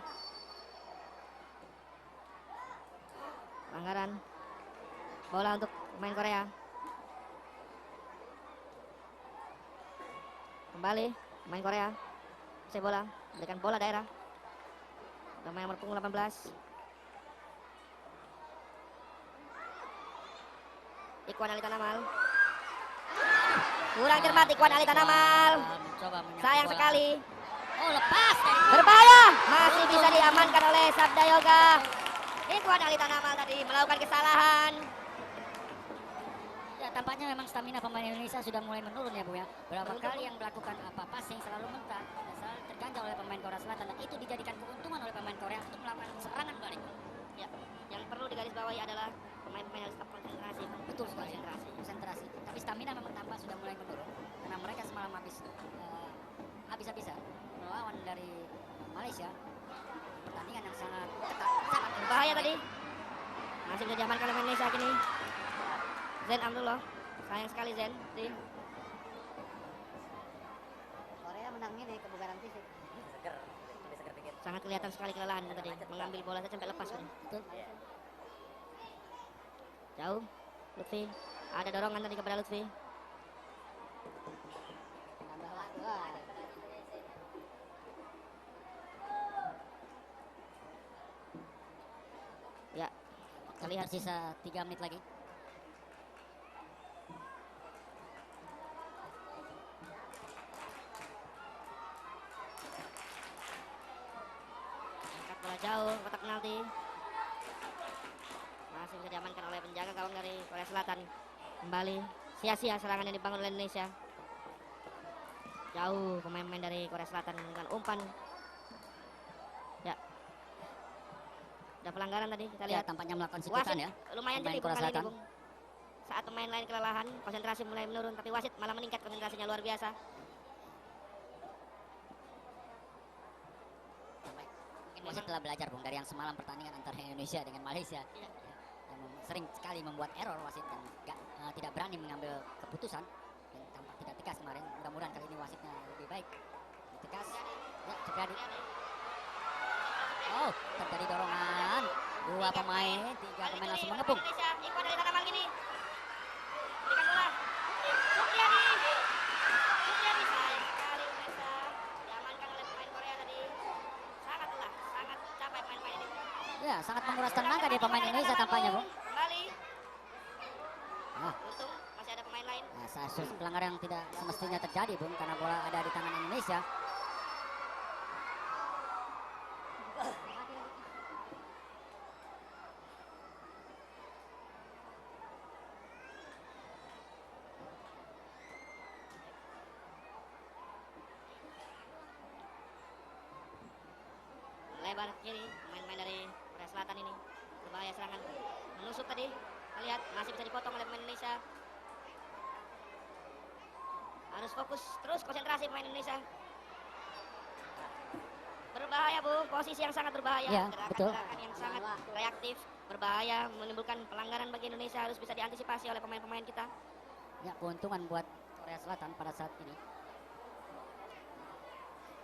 Pelanggaran. Bola untuk pemain Korea. Kembali pemain Korea. Saya bola, berikan bola daerah. Pemain nomor punggung 18. Ikhwan Ali Tanamal. Kurang cermat Ikhwan Ali Tanamal. Mencoba menyapu Sayang bola. sekali. Oh, lepas dari Berbahaya. Masih bisa diamankan oleh Sabda Yoga. Ikhwan Ali Tanamal tadi melakukan kesalahan. ya, tampaknya memang stamina pemain Indonesia sudah mulai menurun ya Bu ya. Berapa Betul, kali yang melakukan passing selalu mentak dan selalu terganjal oleh pemain Korea Selatan dan itu dijadikan keuntungan oleh pemain Korea untuk melakukan serangan balik. Ya, yang perlu digarisbawahi adalah pemain-pemain harus tetap konsentrasi. Betul sekali. Konsentrasi. Konsentrasi. Tapi stamina memang tampak sudah mulai menurun karena mereka semalam habis-habisan melawan dari Malaysia. Pertandingan yang sangat ketat, sangat Berbahaya tadi. Masih bisa diamankan oleh Indonesia kini. Zen Abdullah. Sayang sekali Zen. Korea menang ini kebugaran fisik. Seger dikit. Sangat kelihatan sekali kelelahan tadi. Mengambil bola saja sampai lepas. Betul. Jauh. Lutfi. Ada dorongan tadi kepada Lutfi. Tambah waktu. Ya. Kita lihat Sisa 3 menit lagi. angkat bola jauh kotak penalti. Masih bisa diamankan oleh penjaga gawang dari Korea Selatan. Kembali sia-sia serangan yang dibangun oleh Indonesia. Jauh pemain-pemain dari Korea Selatan dengan umpan. Ya. Ada pelanggaran tadi kita Ya, lihat. tampaknya melakukan Wasit sikutan ya. lumayan pemain jeli Korea kali ini, Selatan. Bung. Saat pemain lain kelelahan, konsentrasi mulai menurun, tapi wasit malah meningkat konsentrasinya luar biasa. Mungkin wasit telah belajar Bung dari yang semalam pertandingan antara Indonesia dengan Malaysia. Iya. Yang sering sekali membuat error wasit dan tidak berani mengambil keputusan dan tampak tidak tegas kemarin. Mudah-mudahan kali ini wasitnya lebih baik. Tegas. Ya, Supriyadi. Oh, terjadi dorongan. 2 pemain, 3 pemain langsung mengepung. Indonesia, Iko dari tanah gini. Berikan bola. Supriyadi. Supriyadi sayang sekali Indonesia. Diamankan oleh pemain Korea tadi. Sangat lelah, sangat capek pemain-pemain ini. Ya, sangat menguras tenaga dari pemain Indonesia tampaknya, Bung. Kembali. Nah, Untung masih ada pemain lain. nah sesuatu pelanggaran yang tidak semestinya terjadi, Bung, karena bola ada di tangan Indonesia. Lebar kiri, pemain-pemain dari Korea Selatan ini. Berbahaya serangan. Menusuk tadi. Kita lihat masih bisa dipotong oleh pemain Indonesia. Harus fokus terus konsentrasi pemain Indonesia. Berbahaya Bu, posisi yang sangat berbahaya. Ya, betul. Gerakan-gerakan yang sangat reaktif, berbahaya, menimbulkan pelanggaran bagi Indonesia harus bisa diantisipasi oleh pemain-pemain kita. Ya, keuntungan buat Korea Selatan pada saat ini.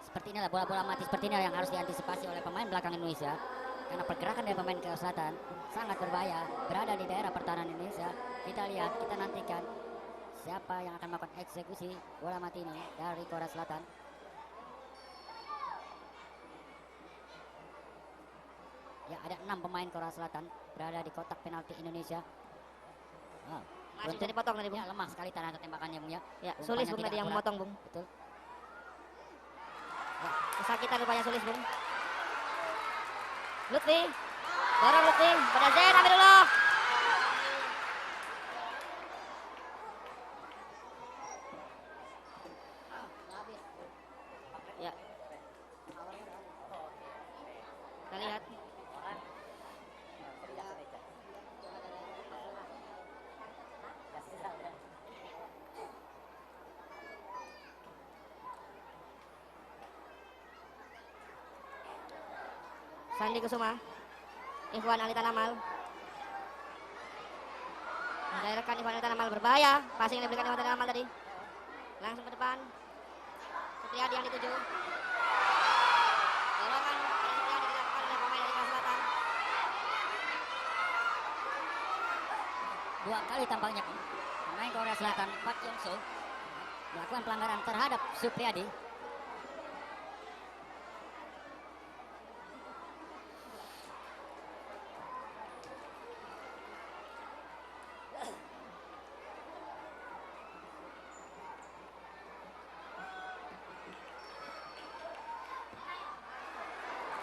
Seperti inilah bola-bola mati seperti ini yang harus diantisipasi oleh pemain belakang Indonesia. Karena pergerakan dari pemain Korea Selatan sangat berbahaya, berada di daerah pertahanan Indonesia. Kita lihat, kita nantikan siapa yang akan melakukan eksekusi bola mati ini dari Korea Selatan. Ya, ada 6 pemain Korea Selatan berada di kotak penalti Indonesia. Oh, Masih bisa dipotong tadi Bung. ya, lemah sekali tanah tembakannya, Bung ya. Ya, Umpannya Sulis Bung tidak tadi yang akurat. memotong Bung. Betul. Kesakitan rupanya Sulis Bung. Lutfi. Dorong Lutfi. Pada Zain Abidullah. Ya. Kita lihat. Sandi Kusuma, Ikhwan Ali Tanamal. Mendairkan Ikhwan Ali Tanamal berbahaya. Passing yang diberikan Ikhwan Ali Tanamal tadi. Langsung ke depan. Supriyadi yang dituju. Dorongan oleh Supriyadi dilakukan oleh pemain dari Korea Selatan. 2 kali tampaknya pemain Korea Selatan Park Yong Soo melakukan pelanggaran terhadap Supriyadi.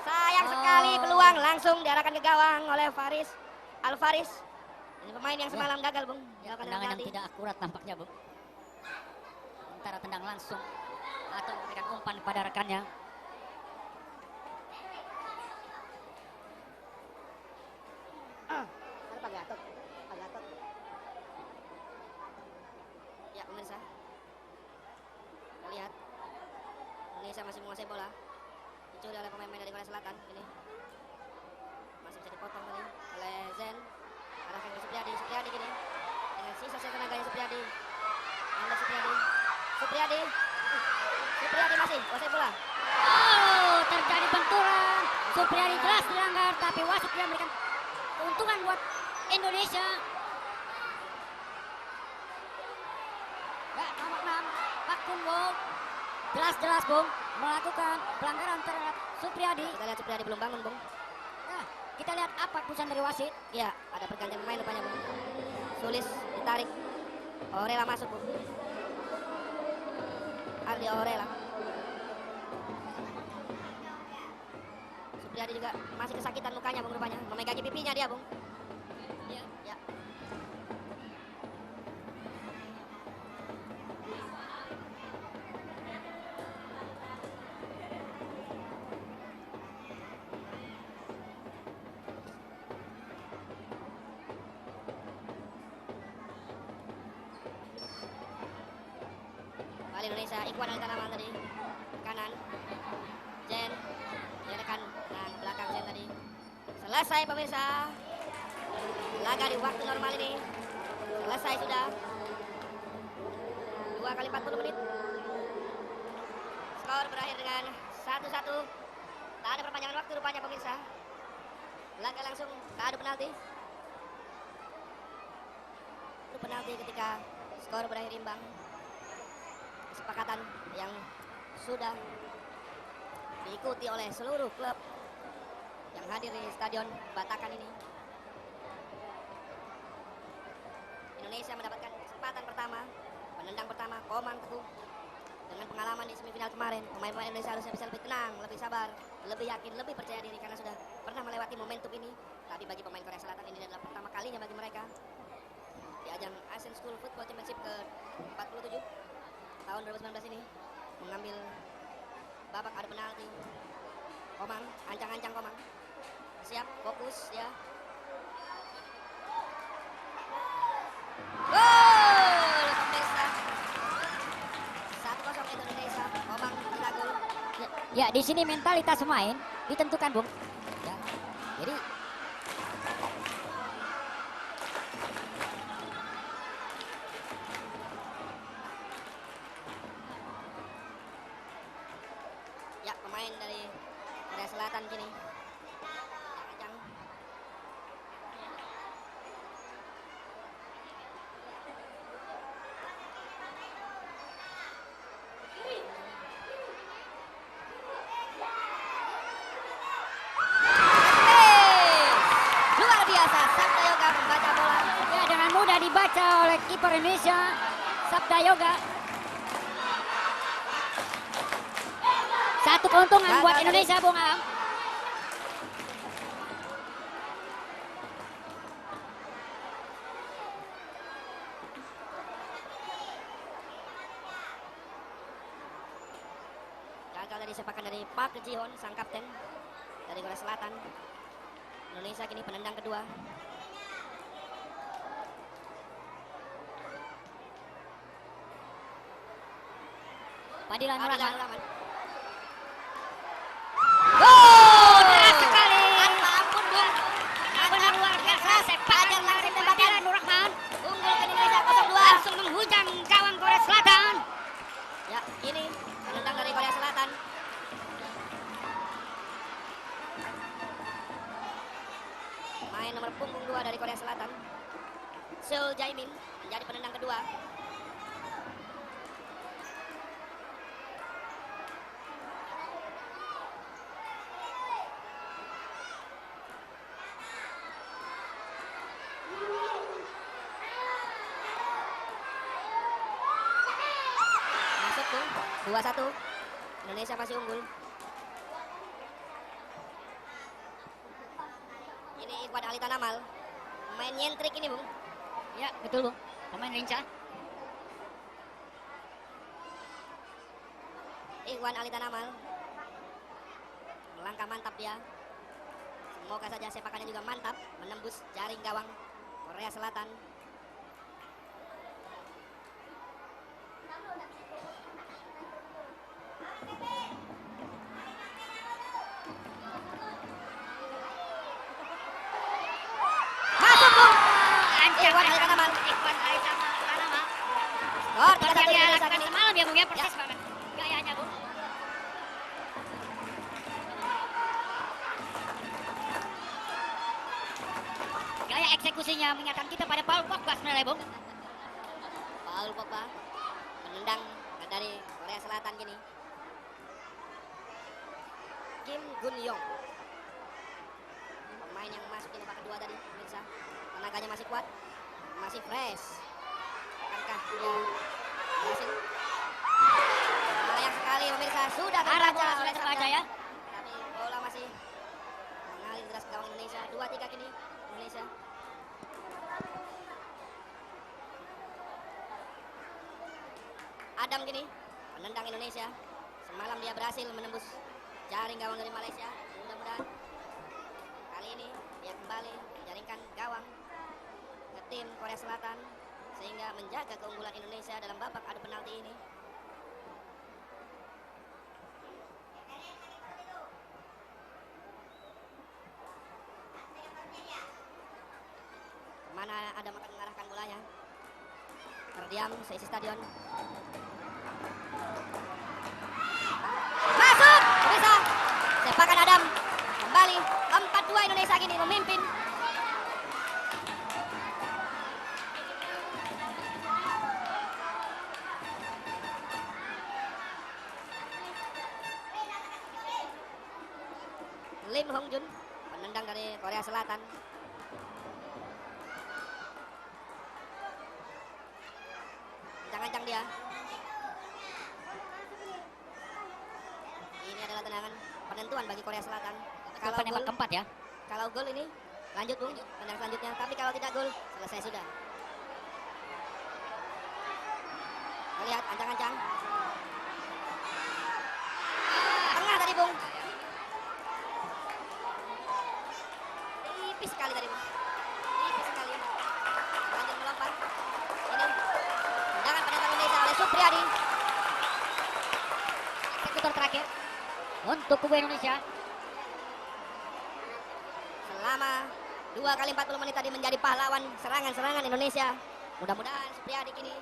Sayang sekali peluang langsung diarahkan ke gawang oleh Faris Alfaris. Ini pemain yang semalam gagal, Bung. Ya, Melakukan tendangan yang penalti. tidak akurat tampaknya, Bung. Antara tendang langsung atau memberikan umpan pada rekannya. Ya, pemirsa. Kita lihat. Indonesia masih menguasai bola. Dicuri oleh pemain dari Korea Selatan. Ini masih bisa dipotong tadi oleh Zen. Arahkan ke Supriyadi. Supriyadi gini. Dengan sisa-sisa tenaganya Supriyadi. Anda Supriyadi. Supriyadi. Supriyadi masih menguasai bola. Oh, terjadi benturan. Supriyadi jelas dilanggar, tapi wasit tidak memberikan keuntungan buat Indonesia. Ya, nomor 6, Pak Kunwo. Jelas-jelas, Bung, melakukan pelanggaran terhadap Supriyadi. Kita lihat Supriyadi belum bangun, Bung. Nah, kita lihat apa keputusan dari wasit. Ya, ada pergantian pemain rupanya, Bung. Sulis ditarik. Orela masuk, Bung. Ardi Orela. Supriyadi juga masih kesakitan mukanya, Bung, rupanya. Memegangi pipinya dia, Bung. Ya, Ya. Kembali Indonesia, Ikhwan Ali Tanaman tadi. Kanan. Jen. Diarahkan. Nah, belakang Jen tadi. Selesai pemirsa. Laga di waktu normal ini. Selesai sudah. 2 kali 40 menit. Skor berakhir dengan 1-1. Tak ada perpanjangan waktu rupanya pemirsa. Laga langsung tak ada penalti. Itu penalti ketika skor berakhir imbang. Kesepakatan yang sudah diikuti oleh seluruh klub yang hadir di Stadion Batakan ini. Indonesia mendapatkan kesempatan pertama, penendang pertama, Komang Teguh. Dengan pengalaman di semifinal kemarin, pemain-pemain Indonesia harusnya bisa lebih tenang, lebih sabar, lebih yakin, lebih percaya diri karena sudah pernah melewati momentum ini. Tapi bagi pemain Korea Selatan ini adalah pertama kalinya bagi mereka di ajang Asian School Football Championship ke-47 tahun 2019 ini mengambil babak adu penalti. Komang, ancang-ancang Komang. Siap, fokus ya. Gol pemirsa. 1-0 untuk Indonesia. Komang bisa gol. ya, di sini mentalitas pemain ditentukan, Bung. Ya, jadi Ya, pemain dari Korea Selatan kini. Ancang. Luar biasa, Sabda Yoga membaca bola. ya, dengan mudah dibaca oleh kiper Indonesia, Sabda Yoga. Satu keuntungan Gagal buat tadi. Indonesia, Bung Am. Gagal dari sepakan dari Park Ji-hon, sang kapten dari Korea Selatan. Indonesia kini penendang kedua. Fadilan Fadilan Rahman. Rahman. Gol! Keras sekali. Ampun, Bung. Benar luar biasa, sepakan dari Fadilan Rahman. Unggul ke Indonesia 0-2. Langsung menghujam gawang Korea Selatan. Ya, ini penendang dari Korea Selatan. Main nomor punggung 2 dari Korea Selatan. Seul Jae-min menjadi penendang kedua. Masuk tuh, 2-1. Indonesia masih unggul. Ini Ikhwan Ali Tanamal Pemain nyentrik ini, Bung. Ya, betul, Bung. Pemain lincah. Ikhwan Ali Tanamal. Melangkah mantap dia. Semoga saja sepakannya juga mantap, menembus jaring gawang Korea Selatan. Masuk, Bung. Ikhwan Ali Tanamal. Ikhwan Ali Tanamal. Skor Seperti yang 3-1 dia Indonesia lakukan kini. semalam ya, Bung ya, persis banget gayanya, Bung. Gaya eksekusinya mengingatkan kita pada Paul Pogba sebenarnya, Bung. Paul Pogba menendang dari Korea Selatan gini. Kim Gun Yong, pemain yang masuk di babak kedua tadi, pemirsa. Tenaganya masih kuat, masih fresh. Akankah dia berhasil? Sayang sekali pemirsa, sudah Arah terbaca bola oleh sudah terbaca Sabda. ya. Tapi bola masih mengalir deras ke gawang Indonesia. 2-3 kini Indonesia. Adam gini menendang Indonesia. Semalam dia berhasil menembus jaring gawang dari Malaysia. Mudah-mudahan kali ini dia kembali menjaringkan gawang ke tim Korea Selatan sehingga menjaga keunggulan Indonesia dalam babak adu penalti ini. Kemana Adam akan mengarahkan bolanya? Terdiam seisi stadion. Masuk, bisa. Sepakan Adam kembali 4-2 Indonesia kini memimpin. Lim Hong Jun, penendang dari Korea Selatan. Ancang-ancang dia. Ini adalah tendangan penentuan bagi Korea Selatan. Kalau Penembak gol, keempat ya. kalau gol ini lanjut, Bung, tendang selanjutnya. Tapi kalau tidak gol, selesai sudah. Kita lihat ancang-ancang. Tengah tadi, Bung. Tipis sekali tadi, Bung. Tipis sekali. Lanjut melompat. Ini tendangan penentuan Indonesia oleh Supriyadi. Eksekutor terakhir untuk kubu Indonesia. Selama 2 kali 40 menit tadi menjadi pahlawan serangan-serangan Indonesia. Mudah-mudahan Supriyadi kini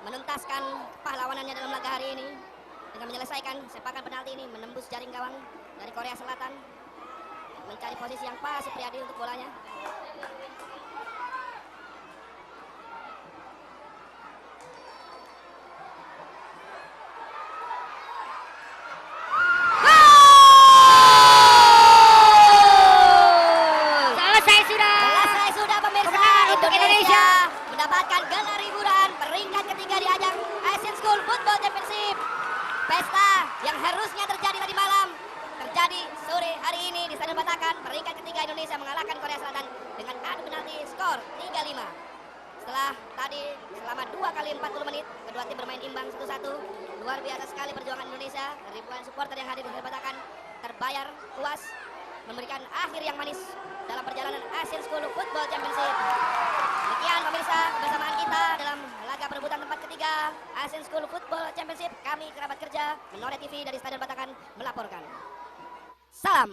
menuntaskan pahlawanannya dalam laga hari ini dengan menyelesaikan sepakan penalti ini, menembus jaring gawang dari Korea Selatan, mencari posisi yang pas Supriyadi untuk bolanya. Selesai sudah. Selesai sudah pemirsa. Kemenangan untuk Indonesia mendapatkan gelar hiburan peringkat ketiga di ajang Asian School Football Championship. Pesta yang harusnya terjadi tadi malam terjadi sore hari ini di Stadion Batakan. Peringkat ketiga Indonesia mengalahkan Korea Selatan dengan adu penalti skor 3-5. Setelah tadi selama 2 kali 40 menit kedua tim bermain imbang 1-1. Luar biasa sekali perjuangan Indonesia. Ribuan supporter yang hadir di Stadion Batakan terbayar puas, memberikan akhir yang manis dalam perjalanan Asian School Football Championship. Demikian pemirsa kebersamaan kita dalam laga perebutan tempat ketiga Asian School Football Championship. Kami kerabat kerja Menore TV dari Stadion Batakan melaporkan. Salam.